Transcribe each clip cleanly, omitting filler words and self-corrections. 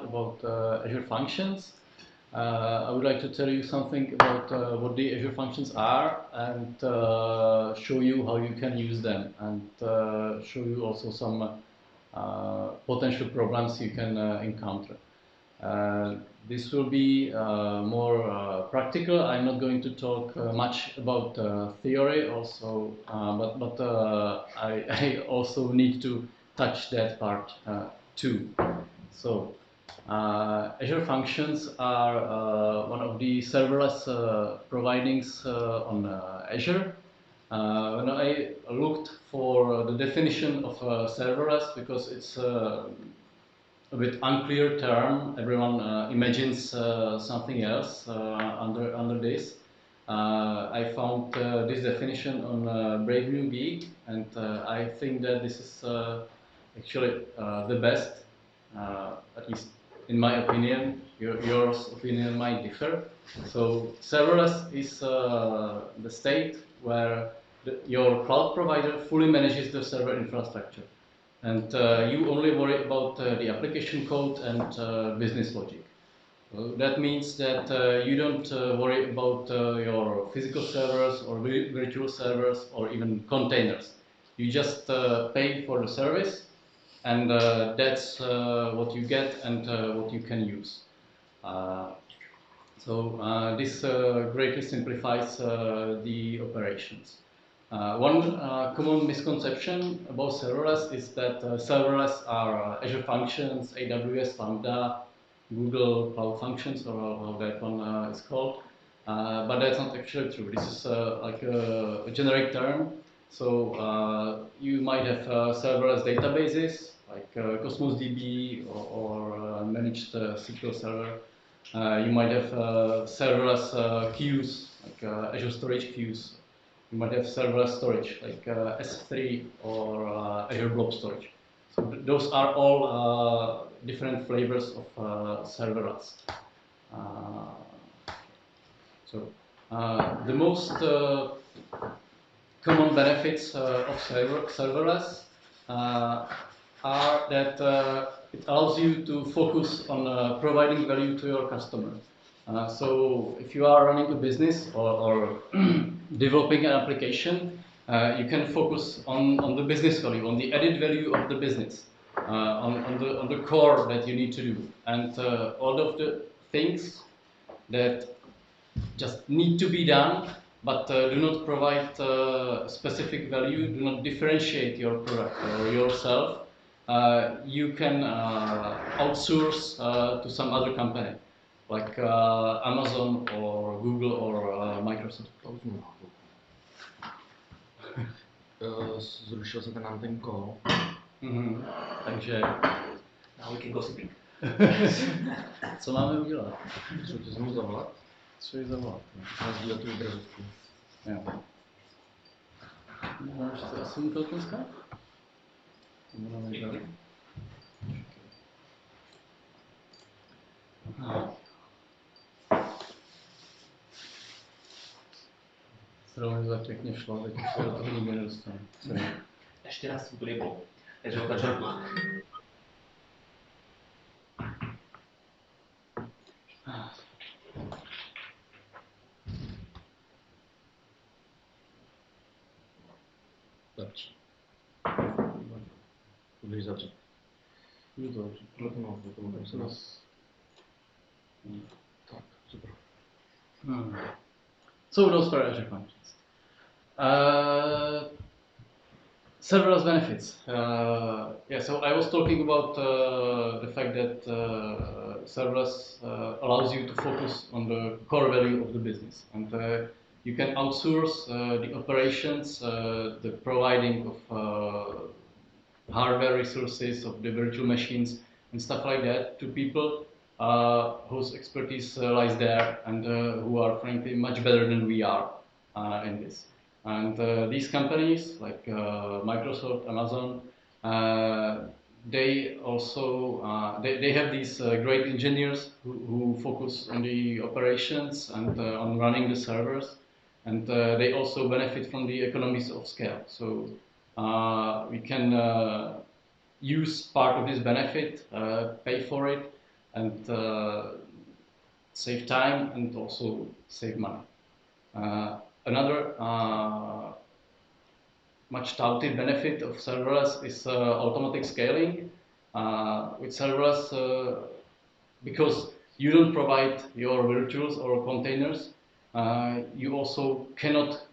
start about Azure Functions. I would like to tell you something about what the Azure Functions are and show you how you can use them, and show you also some potential problems you can encounter. This will be more practical. I'm not going to talk much about theory also, but I also need to touch that part too. So Azure Functions are one of the serverless providings on Azure. When I looked for the definition of serverless, because it's a bit unclear term. Everyone imagines something else under this. I found this definition on Brave New Geek, and I think that this is actually the best, at least in my opinion. Yours opinion might differ. So serverless is the state where your cloud provider fully manages the server infrastructure. And you only worry about the application code and business logic. That means that you don't worry about your physical servers or virtual servers or even containers. You just pay for the service, and that's what you get and what you can use. This greatly simplifies the operations. One common misconception about serverless is that serverless are Azure Functions, AWS Lambda, Google Cloud Functions, or how that one is called. But that's not actually true. This is like a generic term. So you might have serverless databases like Cosmos DB or managed SQL Server. You might have serverless queues like Azure Storage queues. You might have serverless storage like S3 or Azure Blob Storage. So those are all different flavors of serverless. The most common benefits of serverless are that it allows you to focus on providing value to your customer. So if you are running a business or developing an application, you can focus on the business value, on the added value of the business, on the core that you need to do. And all of the things that just need to be done, but do not provide specific value, do not differentiate your product or yourself, you can outsource to some other company, like Amazon or Google or Microsoft. Zrušil se nám ten call. Takže... Now we can go sleep. Co máme udělat? Co tě znovu zavolat? Co je zavolat? Nazdílet tu obrazovku. Jo. Máš to asi mu to Skype? Zrovna to tak pěkně šlo, teď už se do toho nikdy nedostane. Ještě raz tu rybu. Takže ho začal. Lepší. Budeš zavřít. Můžu to zavřít. Tak, super. So those for Azure Functions. Serverless benefits. So I was talking about the fact that serverless allows you to focus on the core value of the business, and you can outsource the operations, the providing of hardware resources, of the virtual machines and stuff like that to people whose expertise lies there, and who are frankly much better than we are in this. And these companies like Microsoft, Amazon, they also they have these great engineers who focus on the operations and on running the servers, and they also benefit from the economies of scale. So we can use part of this benefit, pay for it, and save time and also save money. Another much touted benefit of serverless is automatic scaling. With serverless, because you don't provide your virtuals or containers, you also cannot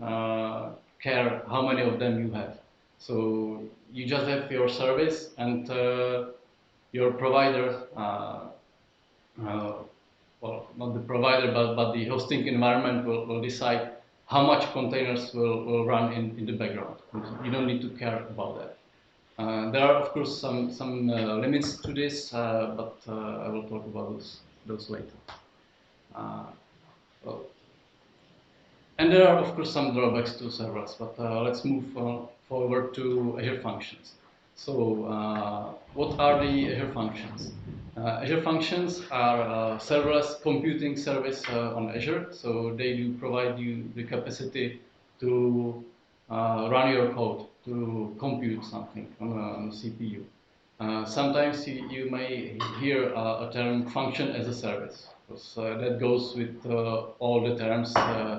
care how many of them you have. So you just have your service, and your provider, well, not the provider, but the hosting environment will decide how much containers will run in the background. You don't need to care about that. There are, of course, some limits to this, but I will talk about those later. Well, and there are, of course, some drawbacks to serverless, but let's move forward to Azure Functions. So, what are the Azure Functions? Azure Functions are a serverless computing service on Azure, so they do provide you the capacity to run your code, to compute something on a CPU. Sometimes you may hear a term function as a service, because that goes with all the terms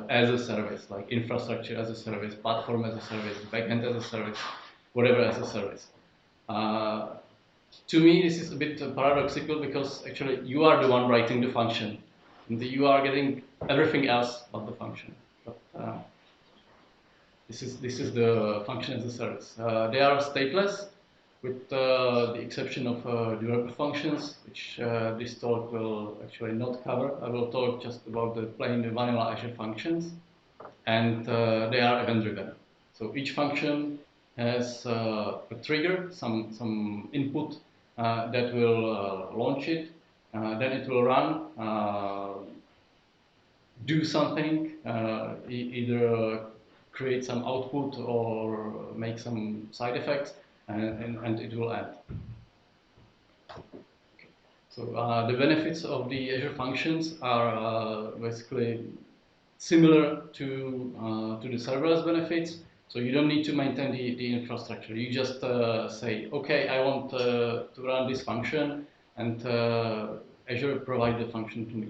as a service, like infrastructure as a service, platform as a service, backend as a service, whatever as a service. To me, this is a bit paradoxical, because actually you are the one writing the function, and you are getting everything else but the function. But, this is the function as a service. They are stateless, with the exception of developer functions, which this talk will actually not cover. I will talk just about the plain vanilla Azure functions, and they are event-driven. So each function has a trigger, some input that will launch it. Then it will run, do something, either create some output or make some side effects, and it will end. So the benefits of the Azure functions are basically similar to the serverless benefits. So you don't need to maintain the infrastructure. You just say, okay, I want to run this function, and Azure provide the function to me.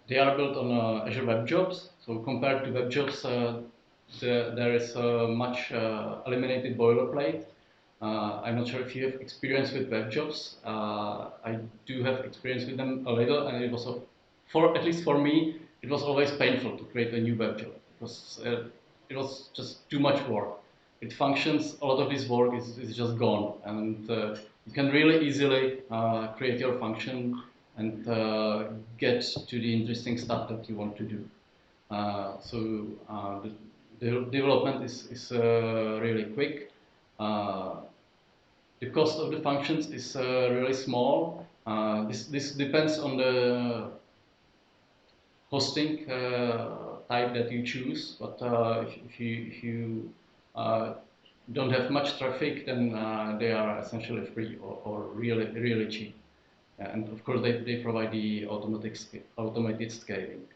They are built on Azure Web Jobs. So compared to Web Jobs, there is much eliminated boilerplate. I'm not sure if you have experience with web jobs. I do have experience with them a little, and it was, at least for me, it was always painful to create a new web job, because it was just too much work. With functions, a lot of this work is just gone, and you can really easily create your function and get to the interesting stuff that you want to do. So the development is really quick. The cost of the functions is really small. This depends on the hosting type that you choose, but if you don't have much traffic, then they are essentially free or really cheap. And of course, they provide the automated scaling.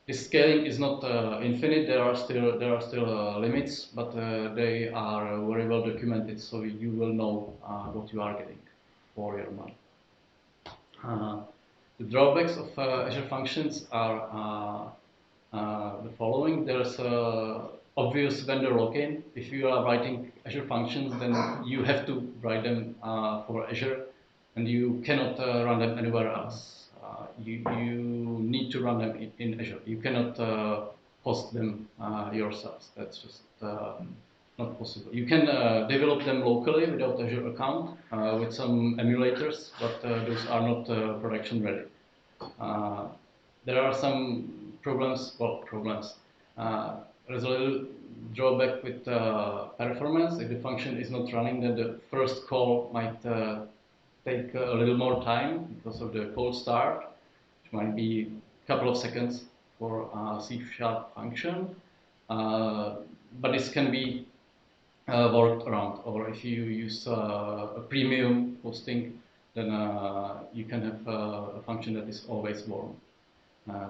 This scaling is not infinite. There are still limits, but they are very well documented, so you will know what you are getting for your money. The drawbacks of Azure Functions are the following. There's obvious vendor lock-in. If you are writing Azure Functions, then you have to write them for Azure, and you cannot run them anywhere else. You need to run them in Azure. You cannot host them yourselves. That's just not possible. You can develop them locally without Azure account with some emulators, but those are not production ready. There are some problems. There's a little drawback with performance. If the function is not running, then the first call might take a little more time because of the cold start, which might be a couple of seconds for a C# function. But this can be worked around, or if you use a premium hosting, then you can have a function that is always warm.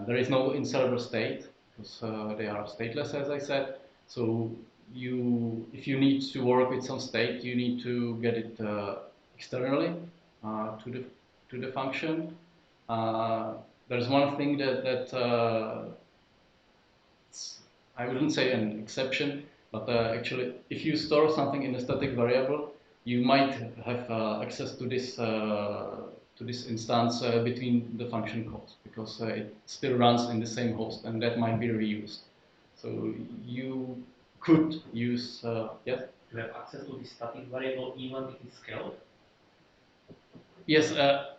There is no in-server state, because they are stateless, as I said. So if you need to work with some state, you need to get it externally. to the function. There's one thing that I wouldn't say an exception, but actually, if you store something in a static variable, you might have access to this instance between the function calls, because it still runs in the same host, and that might be reused. So you could use yes. You have access to the static variable even if it's scaled? Yes,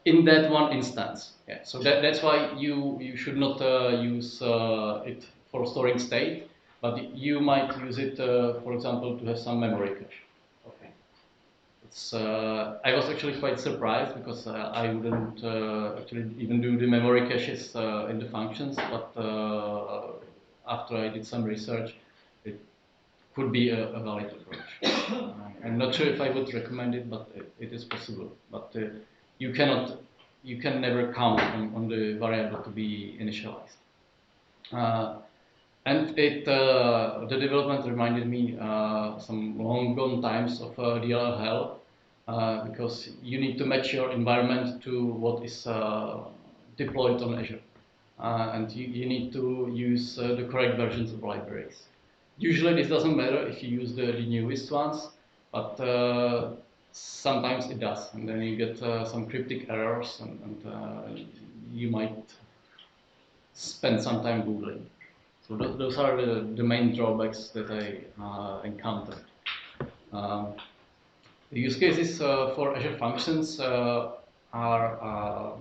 in that one instance. Yeah. So that's why you should not use it for storing state, but you might use it, for example, to have some memory cache. Okay. It's, I was actually quite surprised because I wouldn't actually even do the memory caches in the functions, but after I did some research, it could be a valid approach. I'm not sure if I would recommend it, but it is possible. But you can never count on the variable to be initialized. And the development reminded me some long gone times of DLL hell, because you need to match your environment to what is deployed on Azure. And you need to use the correct versions of libraries. Usually this doesn't matter if you use the newest ones, but sometimes it does, and then you get some cryptic errors, and you might spend some time Googling. So those are the main drawbacks that I encountered. The use cases for Azure Functions are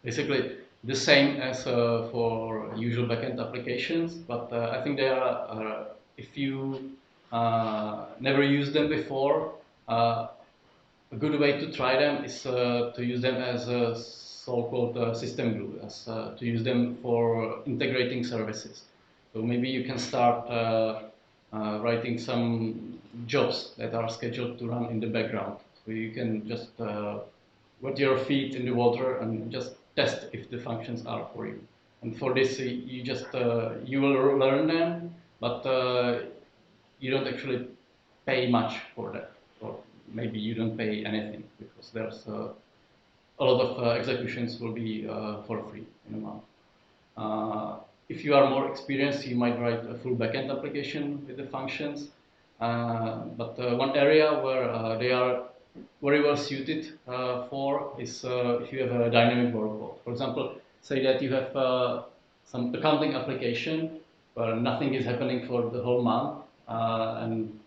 basically the same as for usual backend applications, but I think they are, if you never used them before, a good way to try them is to use them as a so-called system glue, as to use them for integrating services. So maybe you can start writing some jobs that are scheduled to run in the background. So you can just put your feet in the water and just test if the functions are for you. And for this, you just you will learn them, but you don't actually pay much for that, or maybe you don't pay anything, because there's a lot of executions will be for free in a month. If you are more experienced, you might write a full backend application with the functions. But one area where they are very well suited for is if you have a dynamic workload. For example, say that you have some accounting application where nothing is happening for the whole month, and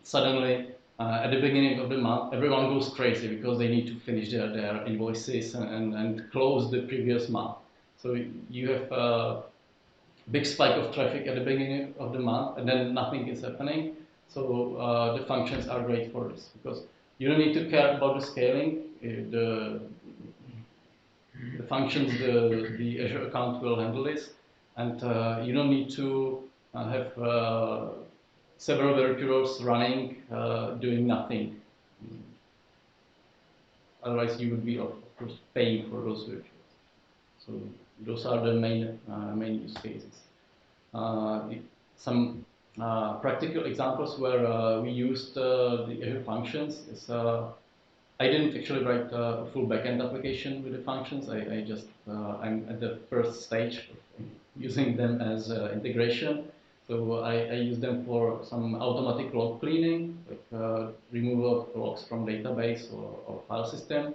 suddenly at the beginning of the month, everyone goes crazy because they need to finish their invoices and close the previous month. So you have a big spike of traffic at the beginning of the month, and then nothing is happening. So the functions are great for this, because you don't need to care about the scaling. The functions, the Azure account will handle this, and you don't need to have several workers running, doing nothing. Otherwise, you would be, of course, paying for those workers. So those are the main use cases. Some practical examples where we used the Azure Functions is I didn't actually write a full backend application with the functions. I just I'm at the first stage of using them as integration. So I use them for some automatic log cleaning, like removal of logs from database or file system.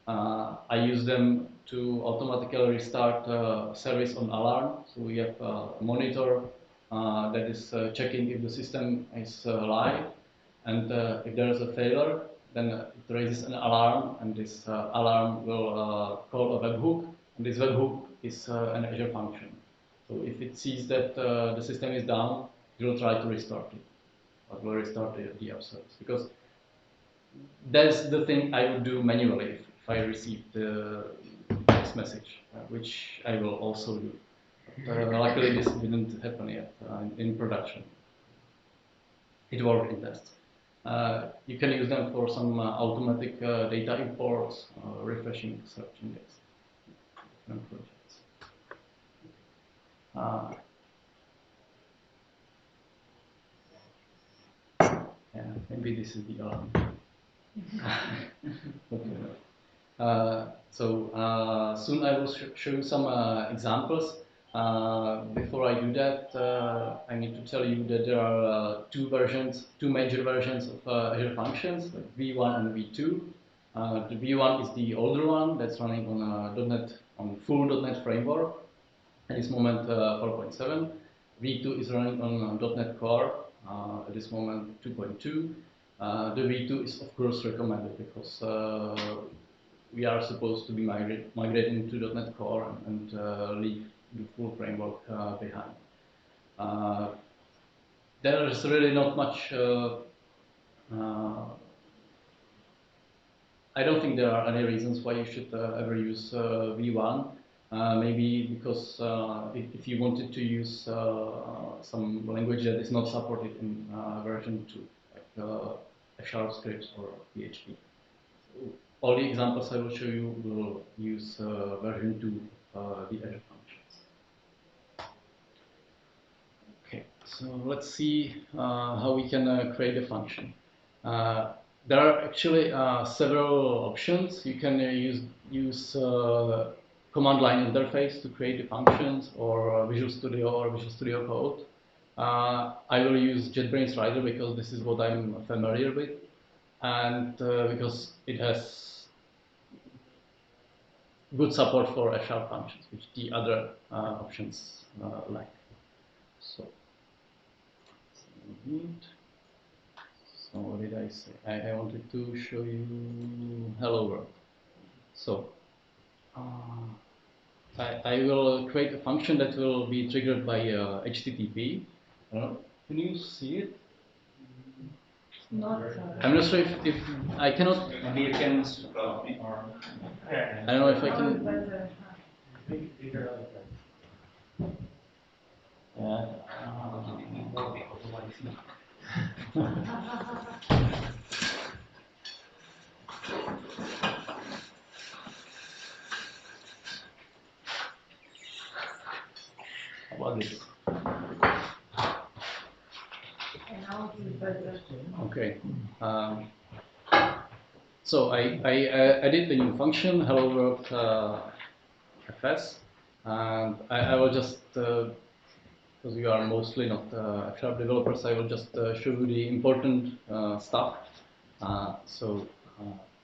I use them to automatically restart service on alarm. So we have a monitor that is checking if the system is live, and if there is a failure, then it raises an alarm, and this alarm will call a webhook, and this webhook is an Azure function. So if it sees that the system is down, it will try to restart it, or will restart the app service, because that's the thing I would do manually if I receive the text message, which I will also do. Luckily, this didn't happen yet in production. It worked in tests. You can use them for some automatic data imports, refreshing search index, different projects. Yeah, maybe this is the alarm. Okay. Soon I will show you some examples. Before I do that, I need to tell you that there are two major versions of Azure Functions, like V1 and V2. The V1 is the older one that's running on .NET, on full .NET framework. At this moment, 4.7. V2 is running on .NET Core. At this moment, 2.2. The V2 is of course recommended because we are supposed to be migrating to .NET Core and leave the full framework behind. There is really not much. I don't think there are any reasons why you should ever use V1. Maybe because if you wanted to use some language that is not supported in version 2, like Sharp scripts or PHP. So all the examples I will show you will use version 2 of the Azure Functions. Okay, so let's see how we can create a function. There are actually several options. You can use command line interface to create the functions, or Visual Studio or Visual Studio Code. I will use JetBrains Rider because this is what I'm familiar with, and because it has good support for Azure Functions, which the other options lack. So what did I say? I wanted to show you hello world. So I will create a function that will be triggered by HTTP. Can you see it? Not. I'm not sure if I cannot. Maybe you can scroll me or. I don't know if I can. Yeah. How about this? Okay. So I added the new function hello world fs, and I will just because you are mostly not Sharp developers, I will just show you the important stuff.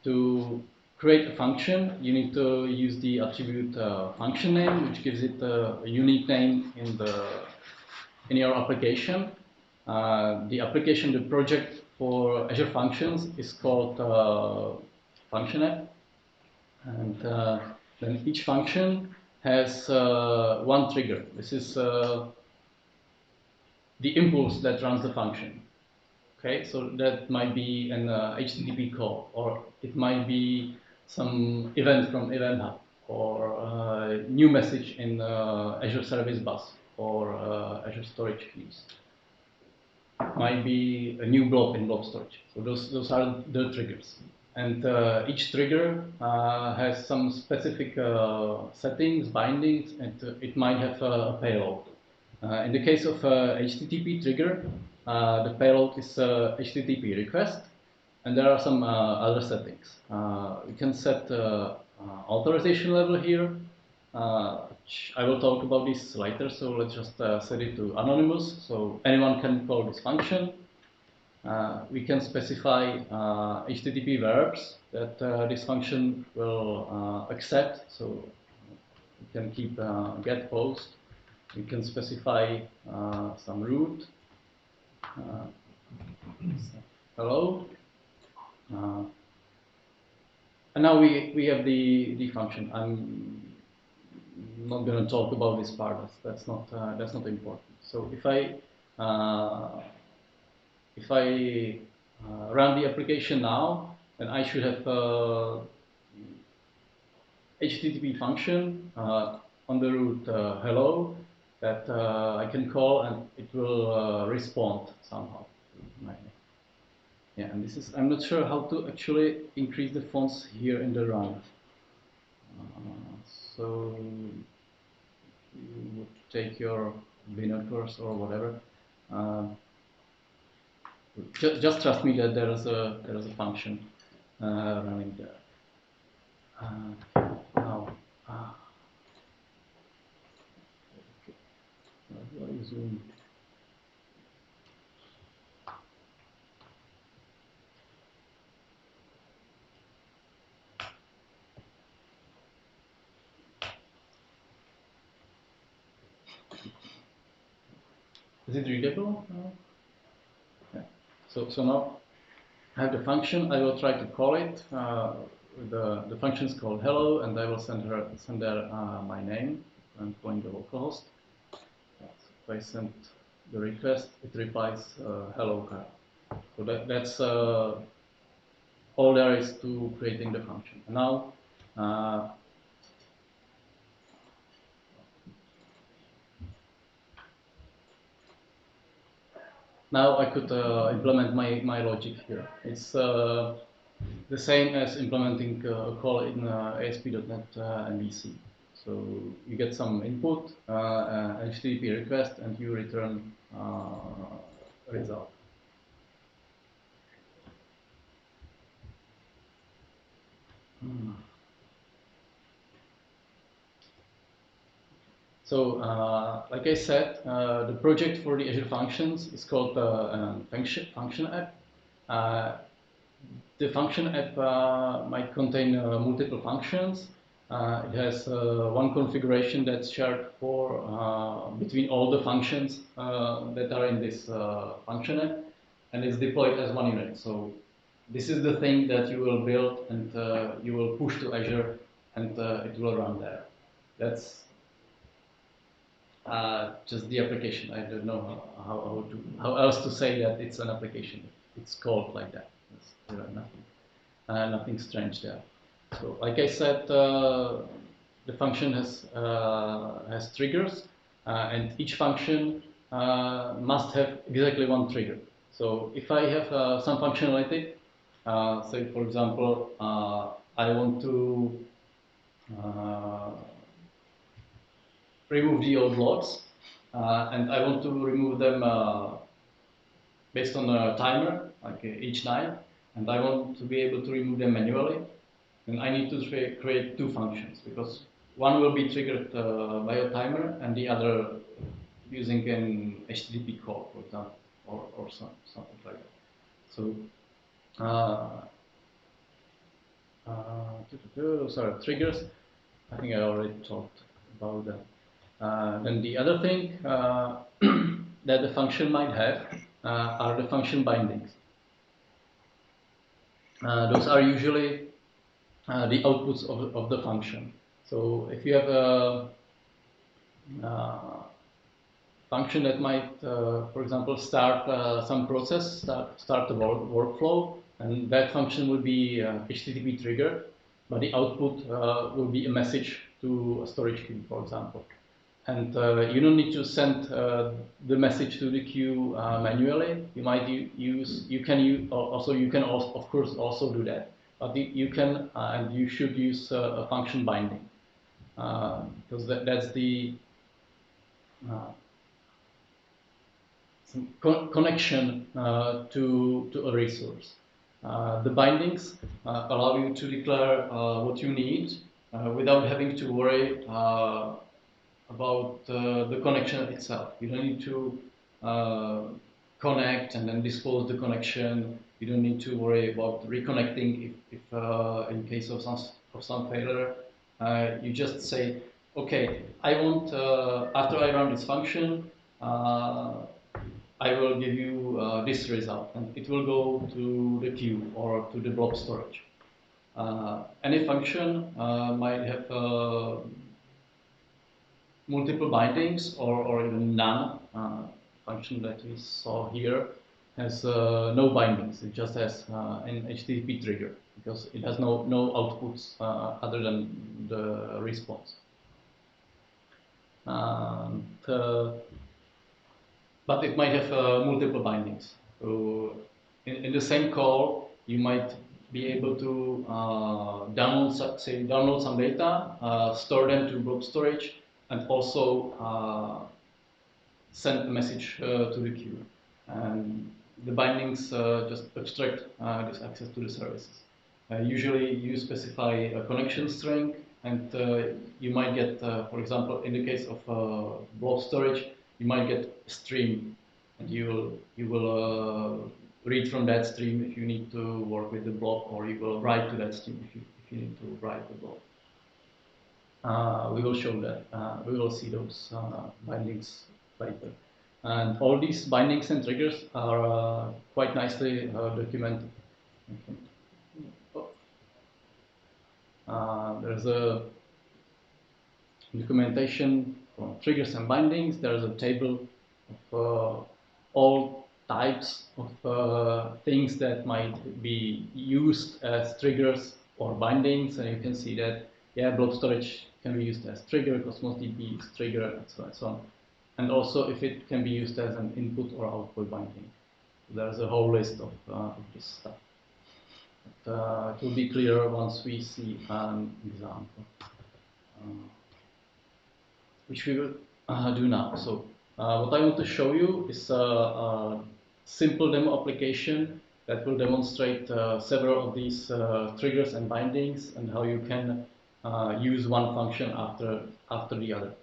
To create a function, you need to use the attribute function name, which gives it a unique name in your application. The project for Azure Functions is called function app, and then each function has one trigger. This is the impulse that runs the function. Okay, so that might be an HTTP call, or it might be some event from Event Hub, or a new message in Azure Service Bus, or Azure Storage Queues. Might be a new blob in blob storage. So those are the triggers. And each trigger has some specific settings, bindings, and it might have a payload. In the case of HTTP trigger, the payload is HTTP request, and there are some other settings. We can set authorization level here. I will talk about this later, so let's just set it to anonymous, so anyone can call this function. We can specify HTTP verbs that this function will accept, so we can keep get post. We can specify some root, hello, and now we have the function. I'm not going to talk about this part. That's not important. So if I run the application now, then I should have HTTP function on the root hello that I can call, and it will respond somehow. Yeah, and this is, I'm not sure how to actually increase the fonts here in the run. So you would take your binoculars or whatever. Just trust me that there is a function. running there. Now, how do I zoom? Is it readable? Yeah. So now I have the function. I will try to call it. The function is called hello, and I will send her my name. I'm calling the localhost. If I send the request, it replies hello Carl. So that's all there is to creating the function. And now now I could implement my logic here. It's the same as implementing a call in ASP.NET MVC. So you get some input, HTTP request, and you return a result. So, like I said, the project for the Azure Functions is called Function App. The Function App might contain multiple functions. It has one configuration that's shared for between all the functions that are in this Function App, and it's deployed as one unit. So this is the thing that you will build and you will push to Azure, and it will run there. That's just the application. I don't know how else to say that it's an application. It's called like that. There are nothing strange there. So, like I said, the function has triggers, and each function must have exactly one trigger. So, if I have some functionality, say for example, I want to remove the old logs, and I want to remove them based on a timer, like each night, and I want to be able to remove them manually, then I need to create two functions, because one will be triggered by a timer and the other using an HTTP call, for example, or something like that. So, those are triggers. I think I already talked about that. Then the other thing that the function might have are the function bindings. Those are usually the outputs of the function. So if you have a function that might, for example, start some process, start the workflow, and that function will be HTTP triggered, but the output will be a message to a storage queue, for example. And you don't need to send the message to the queue manually. You might you can of course also do that, but you can and you should use a function binding, because that's the connection to a resource. The bindings allow you to declare what you need without having to worry about the connection itself. You don't need to connect and then dispose the connection. You don't need to worry about reconnecting if in case of some failure. You just say, okay, I want after I run this function, I will give you this result, and it will go to the queue or to the blob storage. Any function might have multiple bindings or even none. Function that we saw here has no bindings. It just has an HTTP trigger because it has no outputs other than the response. But it might have multiple bindings. So in the same call, you might be able to download some data, store them to blob storage, and also send a message to the queue. And the bindings just abstract this access to the services. Usually you specify a connection string, and you might get, for example, in the case of blob storage, you might get a stream, and you will read from that stream if you need to work with the blob, or you will write to that stream if you need to write the blob. We will show that. We will see those bindings later. And all these bindings and triggers are quite nicely documented. Okay. There's a documentation for triggers and bindings. There's a table of all types of things that might be used as triggers or bindings, and you can see that, yeah, blob storage can be used as trigger, Cosmos DB is trigger, and so on and so on. And also if it can be used as an input or output binding. There's a whole list of this stuff. But, it will be clearer once we see an example, which we will do now. So what I want to show you is a simple demo application that will demonstrate several of these triggers and bindings and how you can use one function after the other.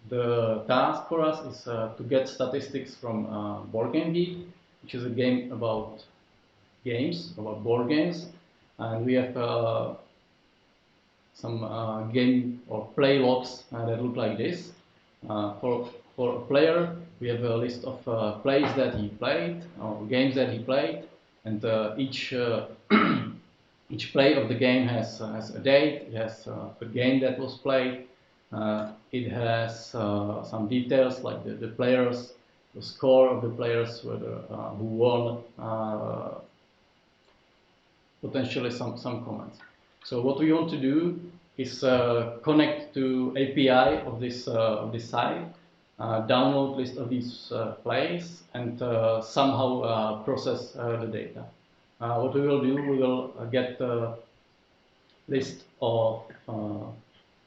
The task for us is to get statistics from Board Game Geek, which is a game about games, about board games, and we have some game or play logs that look like this. For a player, we have a list of plays that he played, or games that he played, and each each play of the game has a date, it has a game that was played, it has some details like the players, the score of the players, whether who won, potentially some comments. So what we want to do is connect to API of this site, download list of these plays, and somehow process the data. What we will do, we will get the list of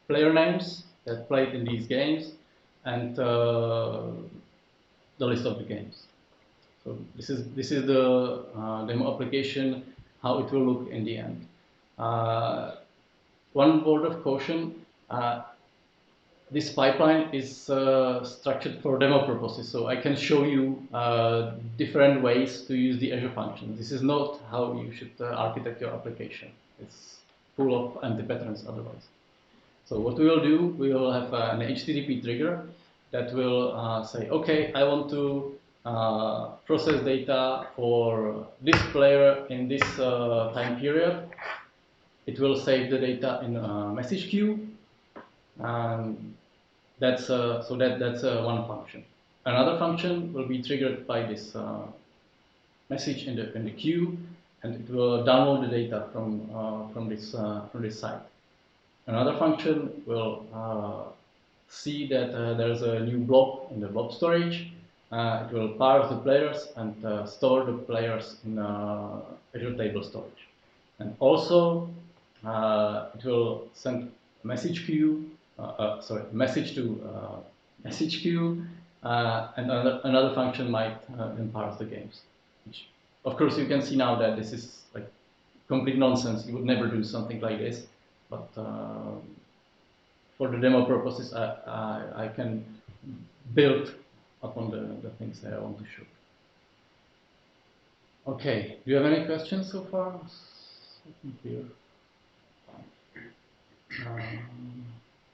player names that played in these games, and the list of the games. So this is the demo application, how it will look in the end. One word of caution, this pipeline is structured for demo purposes, so I can show you different ways to use the Azure Functions. This is not how you should architect your application. It's full of anti-patterns otherwise. So what we will do, we will have an HTTP trigger that will say, okay, I want to process data for this player in this time period. It will save the data in a message queue, and that's one function. Another function will be triggered by this message in the queue, and it will download the data from this site. Another function will see that there's a new blob in the blob storage. It will parse the players and store the players in Azure Table Storage. And also, it will send a message queue, message to message queue, and another function might then parse the games. Which, of course, you can see now that this is like complete nonsense. You would never do something like this, but for the demo purposes, I can build upon the things that I want to show. Okay, do you have any questions so far? Clear.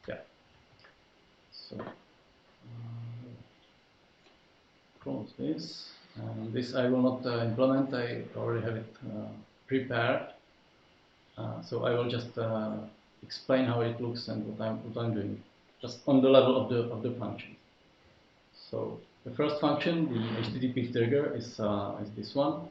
Yeah. So close this. This I will not implement. I already have it prepared. So I will just explain how it looks and what I'm doing, just on the level of the function. So the first function, the HTTP trigger, is this one.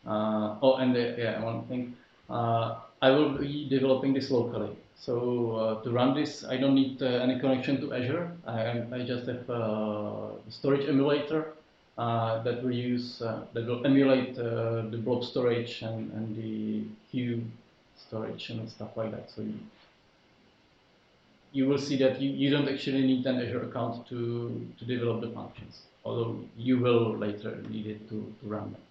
One thing. I will be developing this locally. So to run this, I don't need any connection to Azure. I just have a storage emulator that will use that will emulate the blob storage and the queue storage and stuff like that. So you will see that you don't actually need an Azure account to develop the functions, although you will later need it to run them.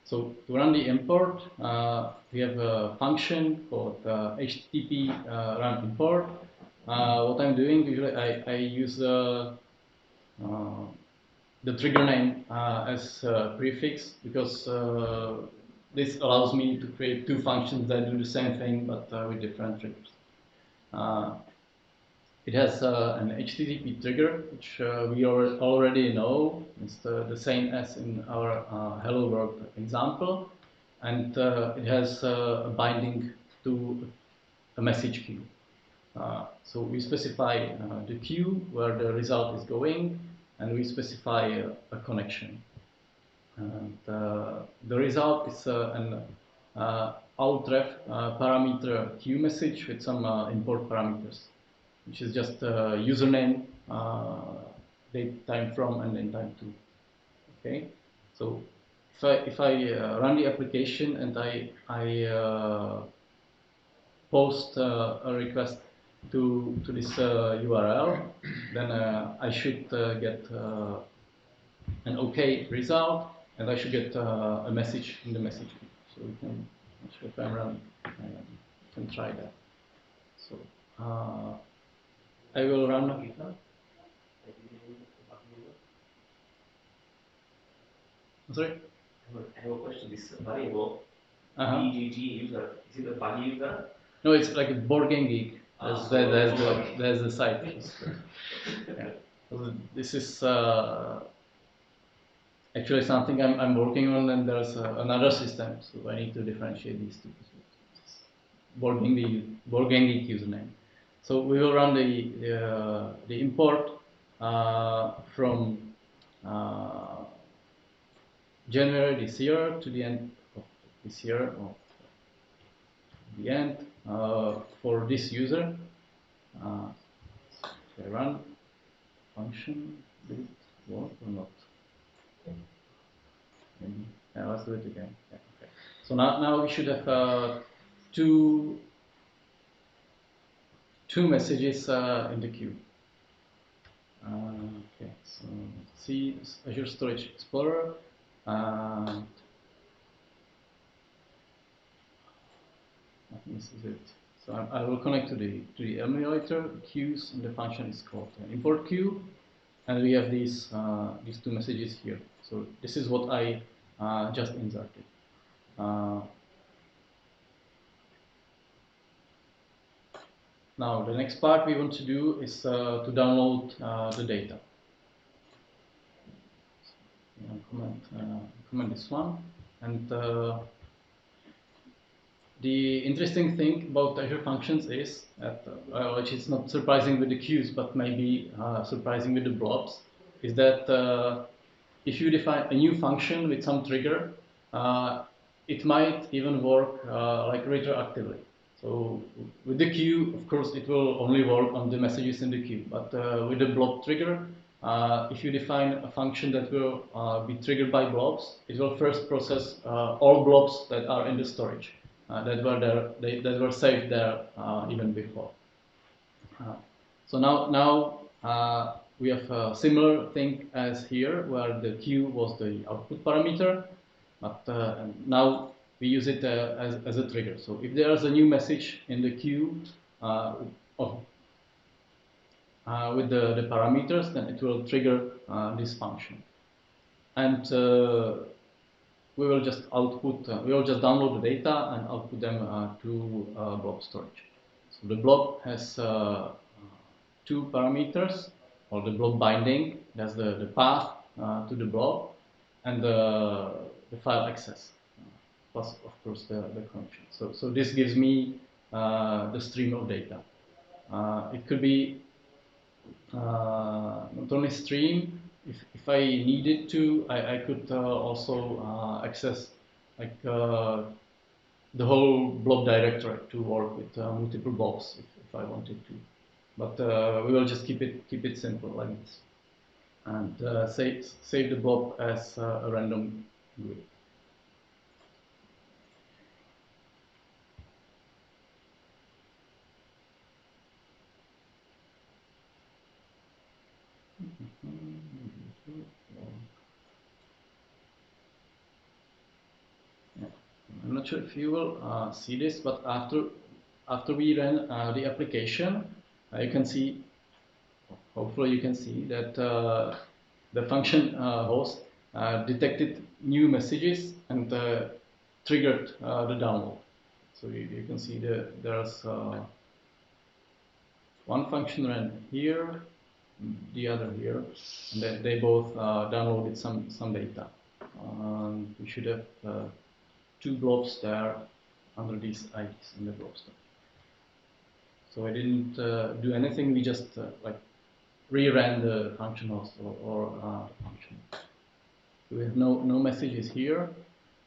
So to run the import, we have a function called HTTP run import. What I'm doing usually, I use the trigger name as a prefix, because this allows me to create two functions that do the same thing but with different triggers. It has an HTTP trigger, which we already know. It's the same as in our Hello World example. And it has a binding to a message queue. So we specify the queue where the result is going, and we specify a connection. And the result is an outref parameter queue message with some import parameters, which is just username, date time from, and then time to. Okay, so if I run the application and I post a request to this URL, then I should get an OK result, and I should get a message in the message queue. So we can, if I run, can try that. So I will run. Sorry? I have a question. This variable, BGG user, is it a buggy user? No, it's like a board game geek. There's the site. Yeah. So this is actually something I'm working on, and there's another system, so I need to differentiate these two. Board game geek username. So we will run the import from January this year to the end of this year, or the end for this user. If I run function, did it work or not? Yeah, let's do it again. Yeah, okay. So now we should have two messages in the queue. Okay, so see Azure Storage Explorer. This is it. So I will connect to the emulator queues, and the function is called import queue, and we have these two messages here. So this is what I just inserted. Now the next part we want to do is to download the data. Comment this one, and the interesting thing about Azure Functions is that, which is not surprising with the queues, but maybe surprising with the blobs, is that if you define a new function with some trigger, it might even work like retroactively. So with the queue, of course, it will only work on the messages in the queue. But with the blob trigger, if you define a function that will be triggered by blobs, it will first process all blobs that are in the storage. That were there, that were saved there even before. So now we have a similar thing as here, where the queue was the output parameter, but now we use it as a trigger. So if there is a new message in the queue with the parameters, then it will trigger this function, and we will just output, we will just download the data and output them to blob storage. So the blob has two parameters, or the blob binding. That's the path to the blob, and the file access, plus of course the connection. So this gives me the stream of data. It could be not only stream. If I needed to, I could also access like the whole blob directory to work with multiple blobs if I wanted to. But we will just keep it simple like this, and save the blob as a random GUI. not sure if you will see this, but after we ran the application, you can see, hopefully you can see that the function host detected new messages and triggered the download. So you can see that there's one function ran here, the other here, and they both downloaded some data. We should have two blobs there under these IDs in the blobs. So I didn't do anything. We just like reran the function host or the function. So we have no messages here,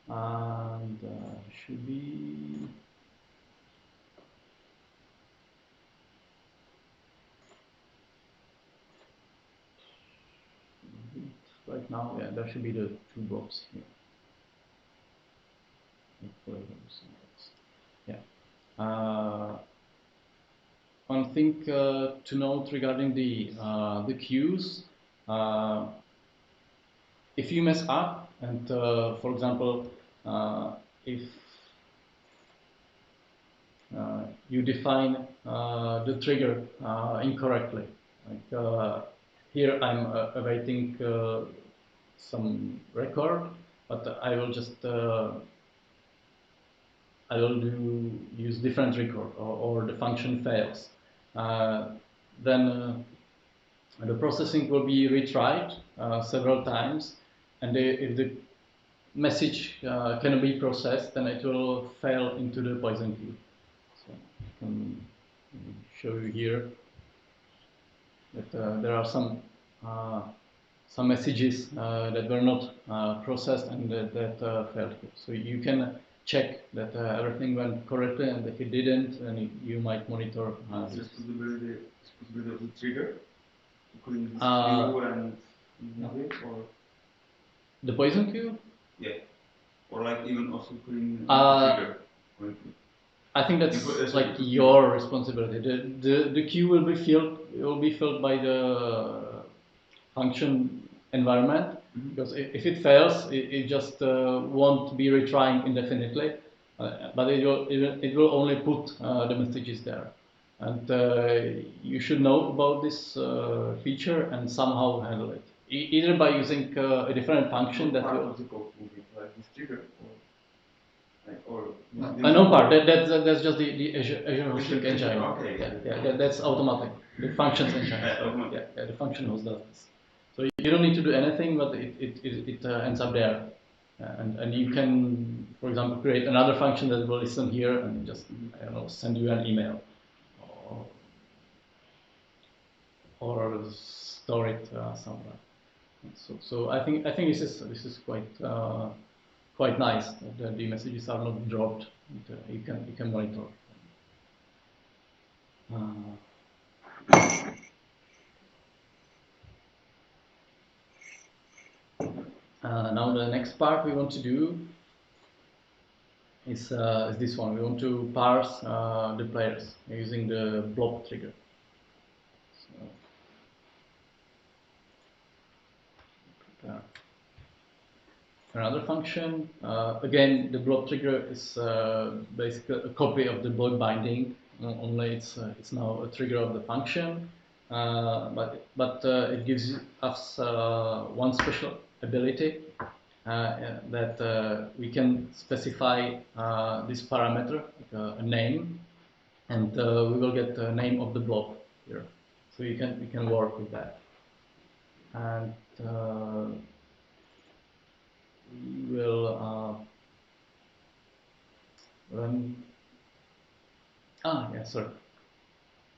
and should be. Right now, yeah, there should be the two blobs here. Yeah. One thing to note regarding the queues, if you mess up, and for example, if you define the trigger incorrectly, like here I'm awaiting some record, but I will just use different record, or the function fails. Then the processing will be retried several times, and if the message cannot be processed, then it will fail into the poison queue. So I can show you here that there are some messages that were not processed and that failed. So you can check that everything went correctly, and if it didn't, then you might monitor. Is this possibility of the trigger? Including this queue and nothing, or the poison queue? Yeah, or like even also including the trigger. I think that's like your responsibility. The queue will be filled by the function environment, because if it fails, it just won't be retrying indefinitely, but it will only put the messages there, and you should know about this feature and somehow handle it, either by using a different function that will. Like this trigger, or no part. That's just the Azure hosting engine. Okay. Yeah, that's automatic. The functions engine. Yeah, the function host does this. So you don't need to do anything, but it ends up there, and you can, for example, create another function that will listen here and just, I don't know, send you an email, or store it somewhere. So I think this is quite nice that the messages are not dropped. You can monitor. Now the next part we want to do is this one. We want to parse the players using the blob trigger. So, another function. Again, the blob trigger is basically a copy of the block binding. Only it's now a trigger of the function, but it gives us one special ability that we can specify this parameter, a name, and we will get the name of the blob here. So we can work with that, and we will run. Yeah, sorry.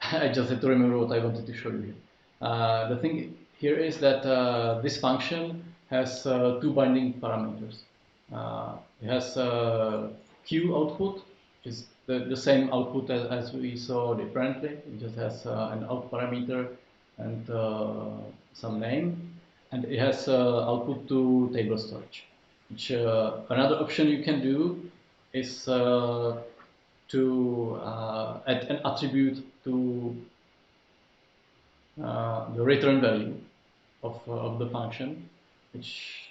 I just had to remember what I wanted to show you here. The thing here is that this function has two binding parameters. It has Q output, which is the same output as we saw differently. It just has an out parameter and some name, and it has output to table storage. Which another option you can do is to add an attribute to the return value of the function, which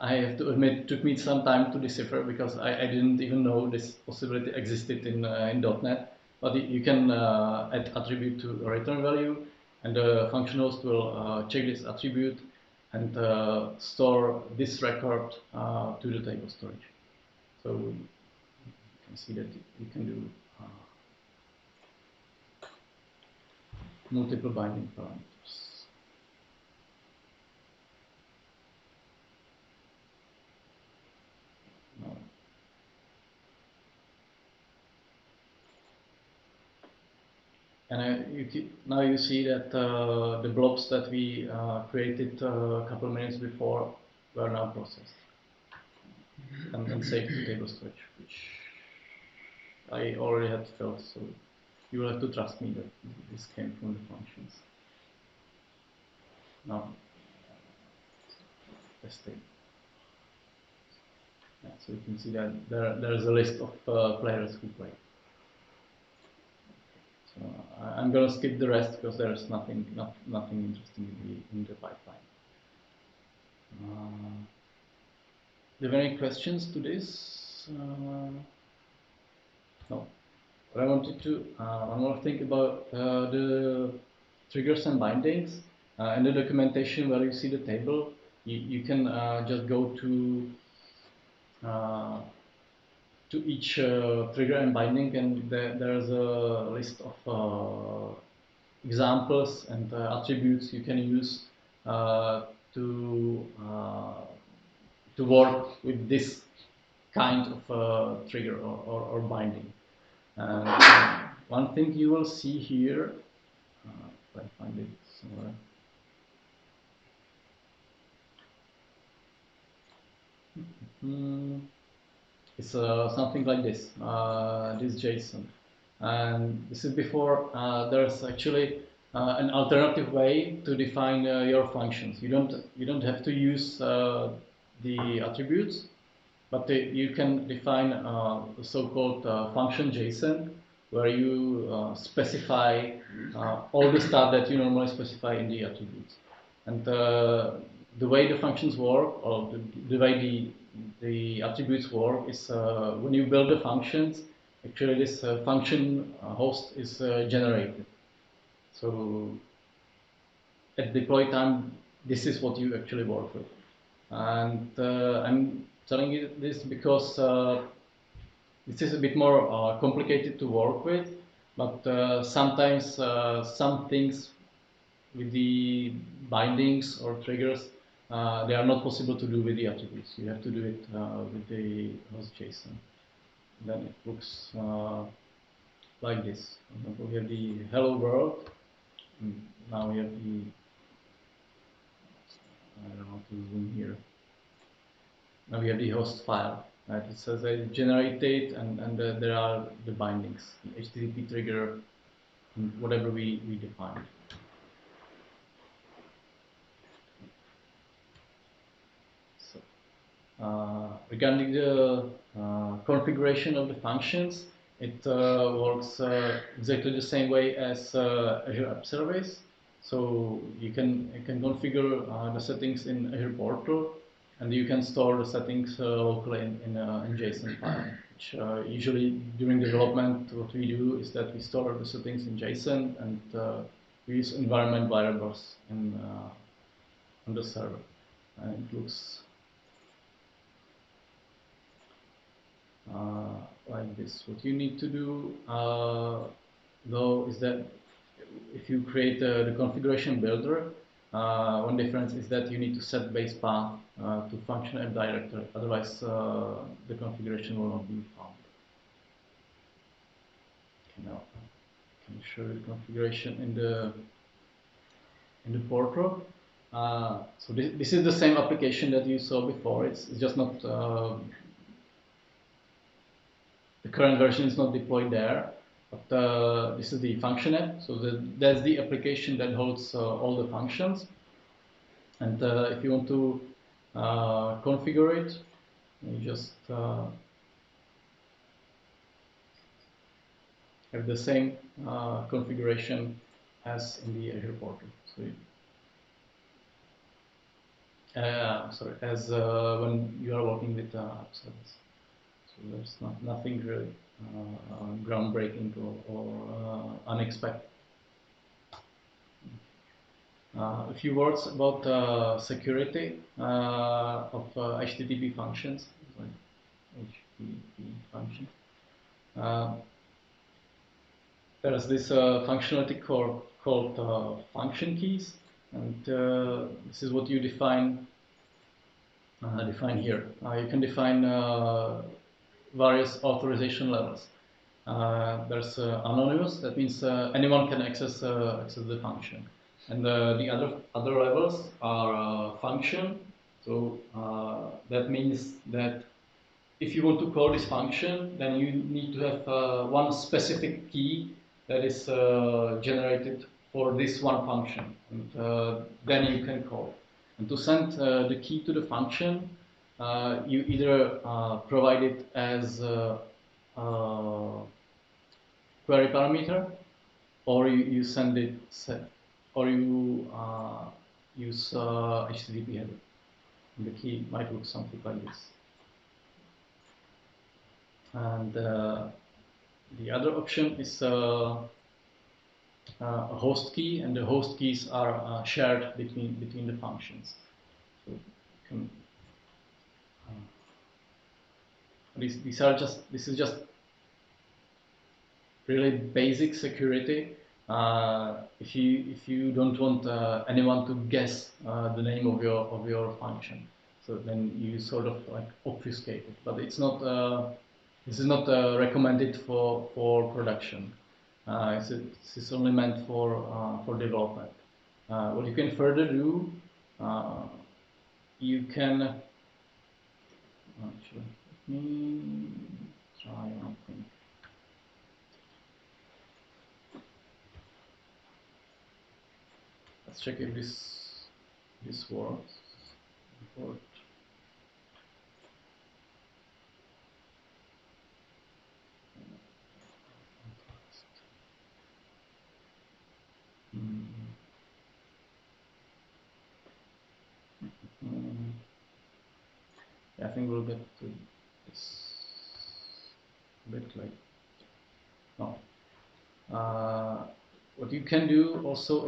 I have to admit, it took me some time to decipher because I didn't even know this possibility existed in .NET. But you can add attribute to a return value, and the function host will check this attribute and store this record to the table storage. So you can see that you can do multiple binding parameters. No. And now you see that the blobs that we created a couple of minutes before were now processed and saved to table storage, which I already had filled. So you will have to trust me that this came from the functions. Now, testing. Yeah, so you can see that there's a list of players who play. So I'm going to skip the rest because there's nothing interesting in the pipeline. Do you have any questions to this? No. But I wanted to one more thing about the triggers and bindings. In the documentation where you see the table, you can just go to each trigger and binding, and there's a list of examples and attributes you can use to work with this kind of trigger or binding. And one thing you will see here, if I find it somewhere. It's something like this, this JSON. And this is before there's actually an alternative way to define your functions. You don't have to use the attributes, but you can define the so-called function JSON, where you specify all the stuff that you normally specify in the attributes. And the way the functions work, or the way the attributes work, is when you build the functions, actually this function host is generated. So at deploy time, this is what you actually work with. And I'm telling you this because this is a bit more complicated to work with, but sometimes some things with the bindings or triggers, they are not possible to do with the attributes. You have to do it with the host JSON. Then it looks like this. For example, we have the hello world. Now we have the, I don't know how to zoom here. Now we have the host file. Right? It says that generated, and there are the bindings, the HTTP trigger, and whatever we defined. Regarding the configuration of the functions, it works exactly the same way as Azure App Service. So you can configure the settings in Azure Portal, and you can store the settings locally in JSON file. Which usually during development, what we do is that we store the settings in JSON, and we use environment variables on the server. And it looks like this. What you need to do though is that if you create the configuration builder, one difference is that you need to set base path to function app directory, otherwise the configuration will not be found. Okay, now I can show you the configuration in the portal. So this is the same application that you saw before. It's just not the current version is not deployed there, but this is the function app. So that's the application that holds all the functions. And if you want to configure it, you just have the same configuration as in the Azure portal. So Sorry, as when you are working with app servers. So there's nothing really groundbreaking or unexpected. A few words about security of HTTP functions, like HTTP function. There's this functionality called function keys, and this is what you define here. You can define various authorization levels. There's anonymous, that means anyone can access the function. And the other levels are function. So that means that if you want to call this function, then you need to have one specific key that is generated for this one function, and then you can call. And to send the key to the function, you either provide it as query parameter, or you send it or you use HTTP header. And the key might look something like this. And the other option is a host key, and the host keys are shared between the functions. So you can, this is just really basic security. If you don't want anyone to guess the name of your function, so then you sort of like obfuscate it. But it's not. This is not recommended for production. This is only meant for development. What you can further do, you can actually let me try something. Let's check if this works. Yeah, I think we'll get to this a bit late. No. What you can do also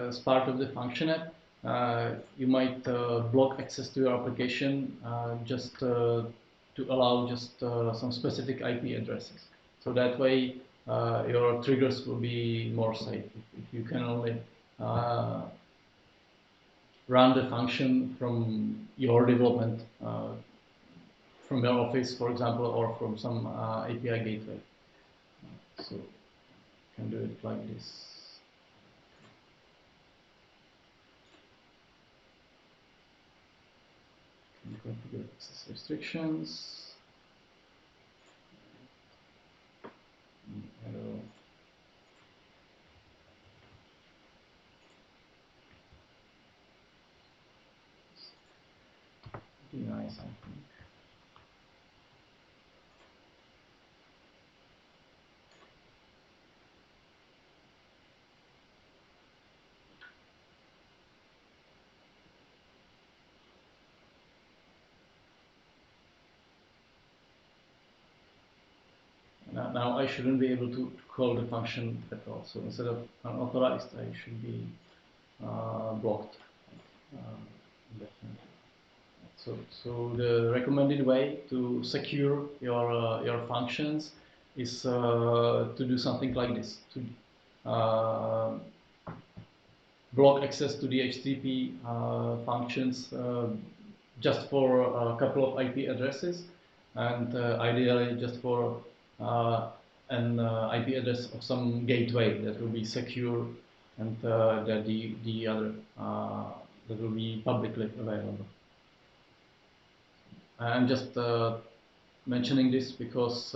as part of the function app, you might block access to your application just to allow just some specific IP addresses. So that way your triggers will be more safe. If you can only run the function from your development, from your office, for example, or from some API gateway. So you can do it like this. You can configure access restrictions. Hello. Pretty nice, I think. Now I shouldn't be able to call the function at all. So instead of unauthorized, I should be blocked. So the recommended way to secure your functions is to do something like this: to block access to the HTTP functions just for a couple of IP addresses, and ideally just for an IP address of some gateway that will be secure, and that the other that will be publicly available. I'm just mentioning this because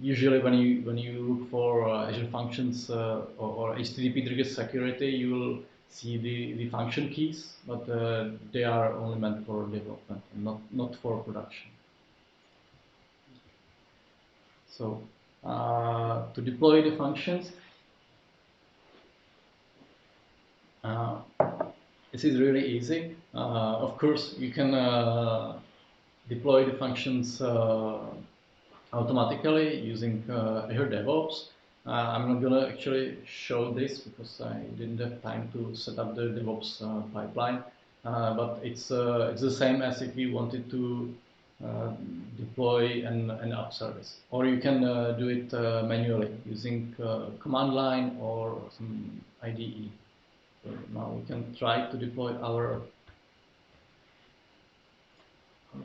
usually when you look for Azure Functions or HTTP trigger security, you will see the function keys, but they are only meant for development and not for production. So to deploy the functions, This is really easy. Of course, you can deploy the functions automatically using Azure DevOps. I'm not going to actually show this because I didn't have time to set up the DevOps pipeline. But it's the same as if you wanted to deploy an app service. Or you can do it manually using command line or some IDE. So now we can try to deploy our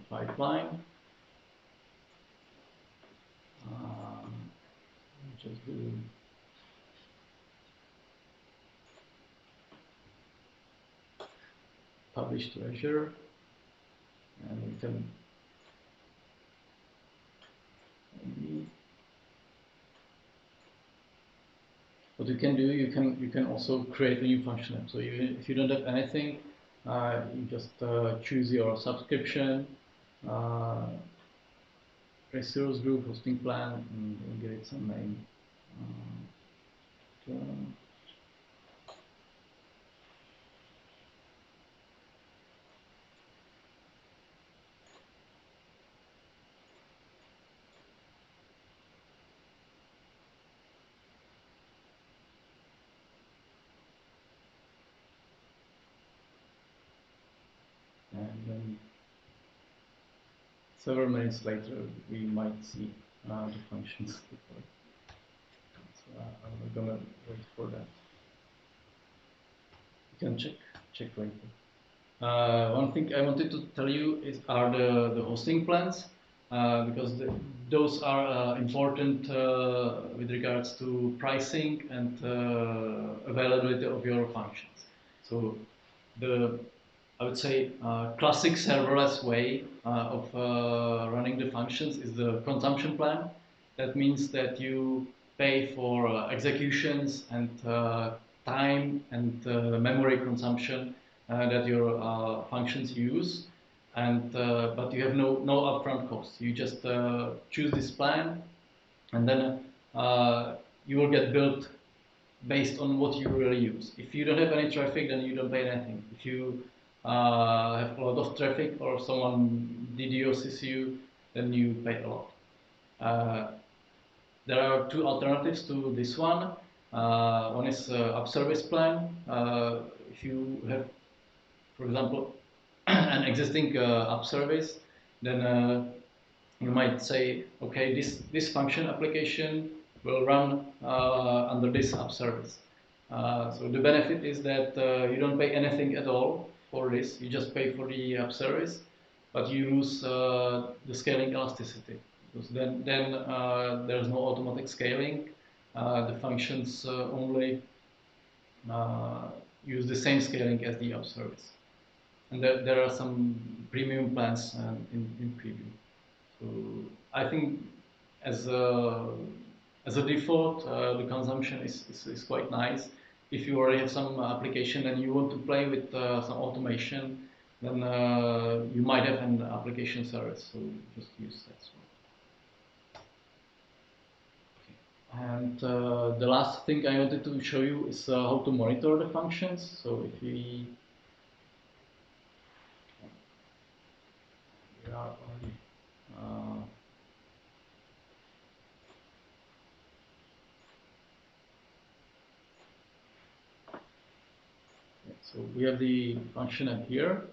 pipeline. Just do publish to Azure, and we can what you can do, you can also create a new function app. So if you don't have anything, you just choose your subscription, resource group, hosting plan, and give it some name. And then several minutes later, we might see the functions deployed. So I'm gonna wait for that. You can check later. One thing I wanted to tell you are the hosting plans, because those are important with regards to pricing and availability of your functions. So I would say classic serverless way of running the functions is the consumption plan. That means that you pay for executions and time and memory consumption that your functions use, and but you have no upfront costs. You just choose this plan, and then you will get billed based on what you really use. If you don't have any traffic, then you don't pay anything. If you have a lot of traffic or someone DDoSes you, then you pay a lot. There are two alternatives to this one. One is app service plan. If you have, for example, an existing app service, then you might say, okay, this function application will run under this app service. So the benefit is that you don't pay anything at all for this. You just pay for the app service, but you lose the scaling elasticity, because then there's no automatic scaling. The functions only use the same scaling as the app service. And there are some premium plans in preview. So I think as a default, the consumption is quite nice. If you already have some application and you want to play with some automation, then you might have an application service. So just use that one. Okay. And the last thing I wanted to show you is how to monitor the functions. So if we are already so we have the function app here.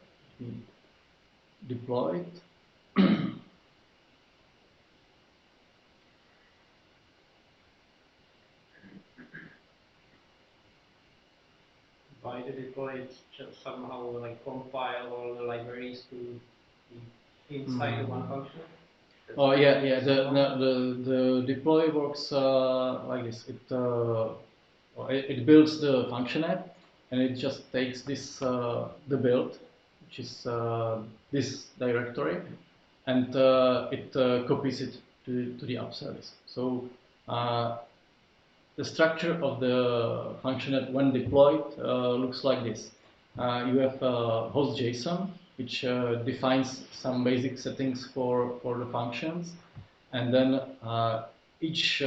We deploy it. By the deploy, it's just somehow like compile all the libraries to be inside one function. Oh yeah. The deploy works like this. It builds the function app, and it just takes this the build, which is this directory, and it copies it to the app service. So the structure of the function app when deployed looks like this. You have host JSON, which defines some basic settings for the functions, and then each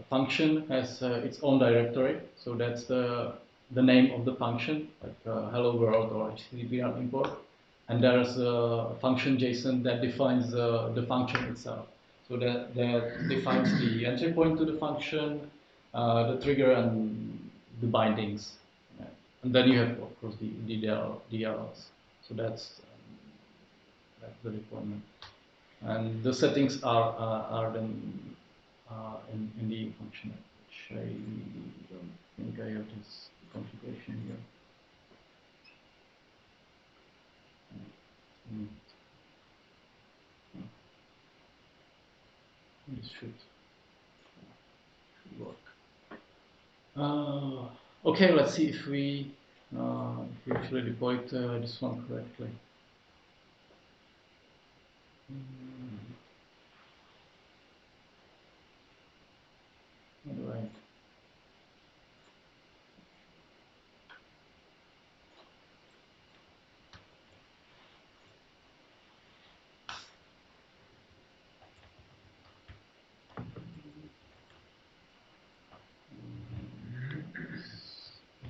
function has its own directory. So that's the the name of the function, like hello world or HTTP import, and there's a function JSON that defines the function itself. So that defines the entry point to the function, the trigger, and the bindings. Yeah. And then you have, of course, the DLLs. So that's the deployment. And the settings are then in the function, which I don't think I have this configuration here. This should work. Okay, let's see if we actually deployed this one correctly. All right.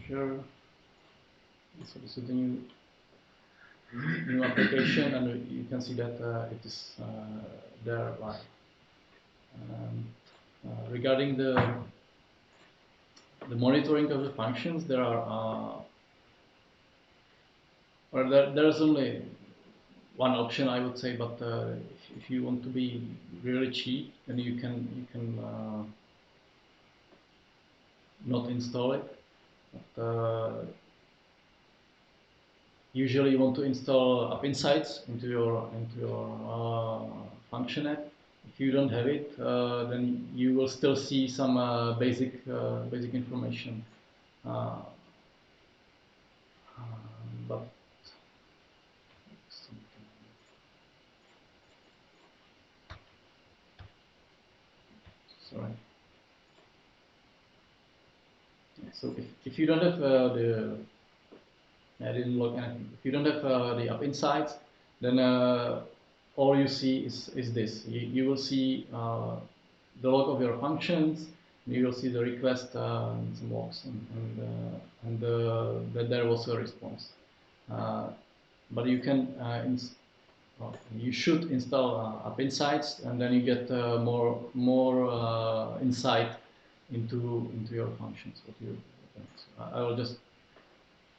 Sure. So this is the new application, and you can see that it is there live. Regarding the monitoring of the functions, there are there's only one option, I would say, but if you want to be really cheap, then you can not install it. But, usually, you want to install App Insights into your function app. If you don't have it, then you will still see some basic information. But sorry. So if you don't have I didn't log anything. If you don't have the App Insights, then all you see is this. You will see the log of your functions. You will see the request and some logs, and that there was a response. But you can you should install App Insights, and then you get more insight into your functions. I will just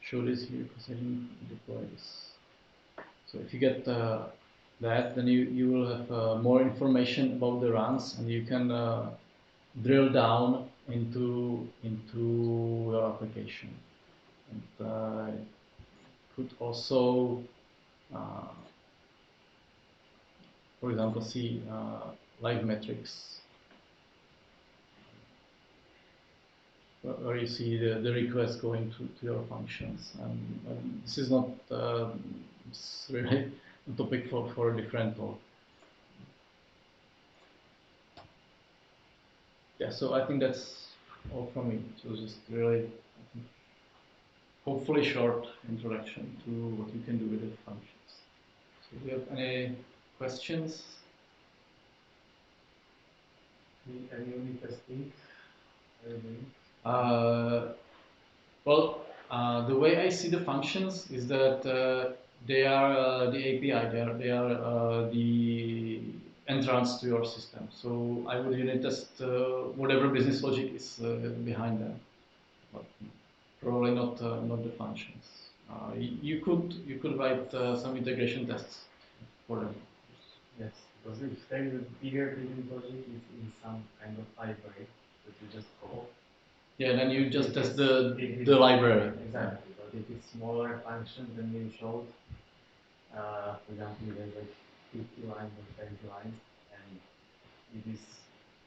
show this here because I didn't deploy this. So if you get that, then you will have more information about the runs, and you can drill down into your application. And could also, for example, see live metrics, where you see the request going to your functions. And this is not it's really a topic for a different talk. Yeah, so I think that's all from me. So just really, hopefully short introduction to what you can do with the functions. So do you have any questions? Any unit testing? Well, the way I see the functions is that they are the API. They are the entrance to your system. So I would unit test whatever business logic is behind them, but probably not the functions. You could write some integration tests for them. Yes, because if there is a bigger business logic in some kind of library that you just call. Yeah, then you just test the library. Exactly, but if it's smaller functions than you showed, for example, there's like 50 lines or 70 lines, and it is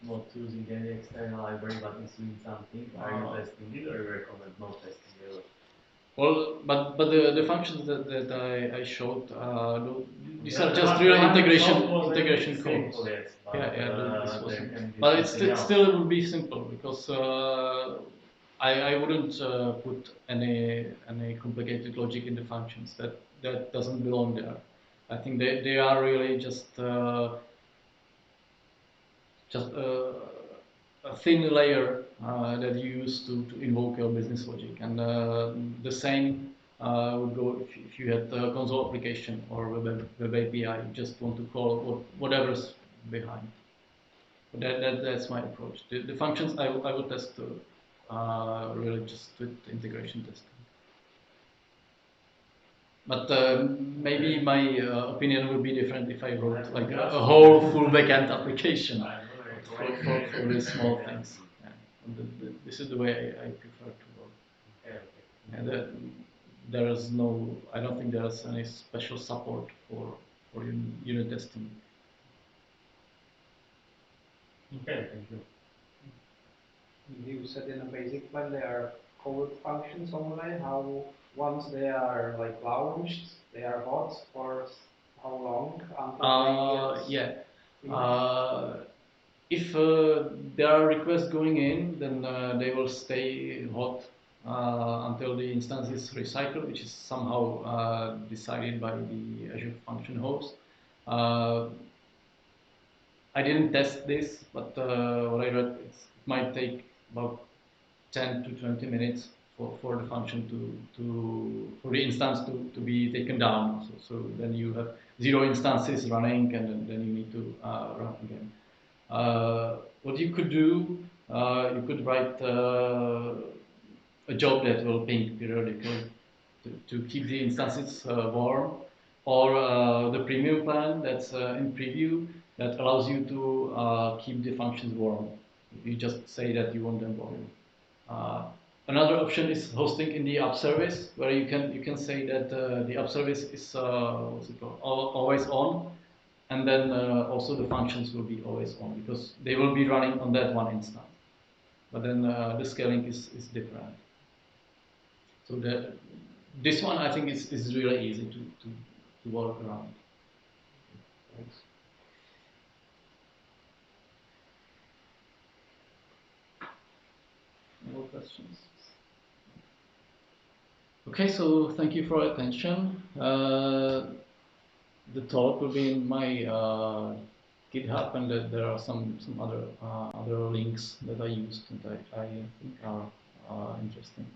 not using any external library, but it's doing something. Are you testing it, or you recommend not testing it? Well, but the functions that I showed, these are just real integration codes. Yes, but, this was but it still would be simple because I wouldn't put any complicated logic in the functions. That doesn't belong there. I think they are really just a thin layer that you use to invoke your business logic. And the same would go if you had a console application or web API. You just want to call whatever's behind. That's my approach. The functions I will test really just with integration testing. But maybe my opinion would be different if I wrote like a whole full backend application for these small things. Yeah. This is the way I prefer to work. And there is no, I don't think there is any special support for unit testing. Okay, thank you. You said in a basic plan there are code functions only. How once they are like launched, they are hot for how long until they get? Yeah. If there are requests going in, then they will stay hot until the instance is recycled, which is somehow decided by the Azure Function host. I didn't test this, but what I read, it might take about 10 to 20 minutes for the function for the instance to be taken down. So then you have 0 instances running, and then you need to run again. What you could do, you could write a job that will ping periodically to keep the instances warm, or the premium plan that's in preview that allows you to keep the functions warm. You just say that you want them warm. Another option is hosting in the app service, where you can say that the app service is what's it called, always on, and then also the functions will be always on because they will be running on that one instance. But then the scaling is different. So this one I think is really easy to work around. Thanks. More questions? Okay, so thank you for your attention. The talk will be in my GitHub, and there are some other links that I used and I think are interesting.